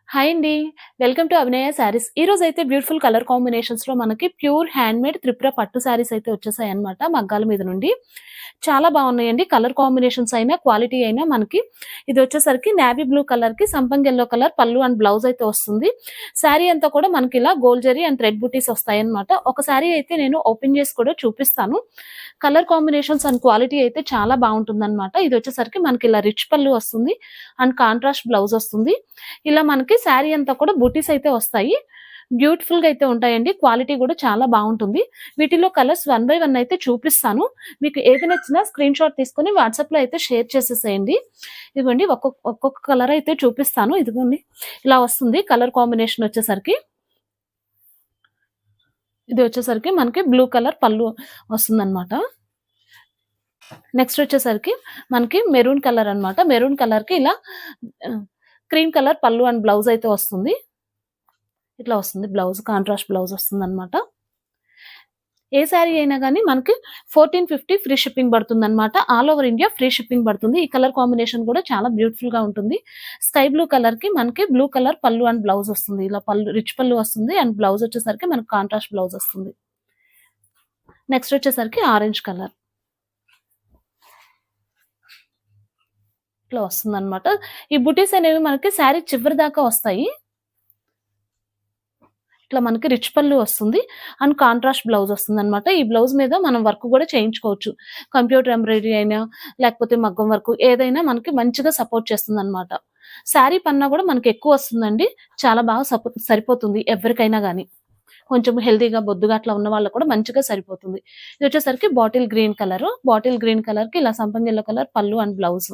Hi అండి. Welcome to అభినయ శారీస్. ఈరోజైతే beautiful colour కాంబినేషన్స్‌లో మనకి ప్యూర్ హ్యాండ్‌మేడ్ త్రిపుర పట్టు శారీస్ అయితే వచ్చేసాయన్నమాట మగ్గాల మీద నుండి. చాలా బాగున్నాయండి. కలర్ కాంబినేషన్స్ అయినా, క్వాలిటీ అయినా మనకి ఇది వచ్చేసరికి నేవీ బ్లూ కలర్‌కి సంపంగి యెల్లో కలర్ పళ్ళు అండ్ బ్లౌజ్ అయితే వస్తుంది. శారీ అంతా కూడా మనకి ఇలా గోల్డ్ జరీ అండ్ థ్రెడ్ బూటీస్ వస్తాయన్నమాట. ఒక శారీ అయితే నేను ఓపెన్ చేసి కూడా చూపిస్తాను. కలర్ కాంబినేషన్స్ అండ్ క్వాలిటీ అయితే చాలా బాగుంటుందన్నమాట. ఇది వచ్చేసరికి మనకి ఇలా రిచ్ పళ్ళు వస్తుంది అండ్ కాంట్రాస్ట్ బ్లౌజ్ వస్తుంది. ఇలా మనకి శారీ అంతా కూడా బూటీస్ అయితే వస్తాయి. బ్యూటిఫుల్‌గా అయితే ఉంటాయండి. క్వాలిటీ కూడా చాలా బావుంటుంది. వీటిలో కలర్స్ వన్ బై వన్ అయితే చూపిస్తాను. మీకు ఏది నచ్చినా స్క్రీన్ షాట్ తీసుకొని వాట్సాప్‌లో అయితే షేర్ చేసేసేయండి. ఇదిగోండి ఒక్కొక్క కలర్ అయితే చూపిస్తాను. ఇదిగోండి ఇలా వస్తుంది కలర్ కాంబినేషన్ వచ్చేసరికి. ఇది వచ్చేసరికి మనకి బ్లూ కలర్ పళ్ళు వస్తుందన్నమాట. నెక్స్ట్ వచ్చేసరికి మనకి మెరూన్ కలర్ అన్నమాట. మెరూన్ కలర్‌కి ఇలా క్రీమ్ కలర్ పళ్ళు అండ్ బ్లౌజ్ అయితే వస్తుంది. ఇట్లా వస్తుంది బ్లౌజ్. కాంట్రాస్ట్ బ్లౌజ్ వస్తుందన్నమాట. ఏ శారీ అయినా గానీ మనకి 1450 ఫ్రీ షిప్పింగ్ పడుతుందన్నమాట. All over India free shipping పడుతుంది. ఈ కలర్ కాంబినేషన్ కూడా చాలా బ్యూటిఫుల్‌గా ఉంటుంది. స్కై బ్లూ కలర్‌కి మనకి బ్లూ కలర్ పళ్ళు అండ్ బ్లౌజ్ వస్తుంది. ఇలా పళ్ళు రిచ్ పళ్ళు వస్తుంది అండ్ బ్లౌజ్ వచ్చేసరికి మనకి కాంట్రాస్ట్ బ్లౌజ్ వస్తుంది. నెక్స్ట్ వచ్చేసరికి ఆరెంజ్ కలర్. ఇట్లా వస్తుందన్నమాట. ఈ బుటీస్ అనేవి మనకి శారీ చివరి దాకా వస్తాయి. ఇట్లా మనకి రిచ్ పళ్ళు వస్తుంది అండ్ కాంట్రాస్ట్ బ్లౌజ్ వస్తుందన్నమాట. ఈ బ్లౌజ్ మీద మనం వర్క్ కూడా చేయించుకోవచ్చు. కంప్యూటర్ ఎంబ్రాయిడరీ అయినా, లేకపోతే మగ్గం వర్క్ ఏదైనా మనకి మంచిగా సపోర్ట్ చేస్తుందన్నమాట. శారీ పన్నా కూడా మనకి ఎక్కువ వస్తుందండి. చాలా బాగా సరిపోతుంది ఎవరికైనా గానీ. కొంచెం హెల్తీగా, బొద్దుగా అట్లా ఉన్న వాళ్ళకి కూడా మంచిగా సరిపోతుంది. ఇది వచ్చేసరికి bottle green colour. Bottle green కలర్‌కి ఇలా సంపంగి యెల్లో కలర్ పళ్ళు అండ్ బ్లౌజ్.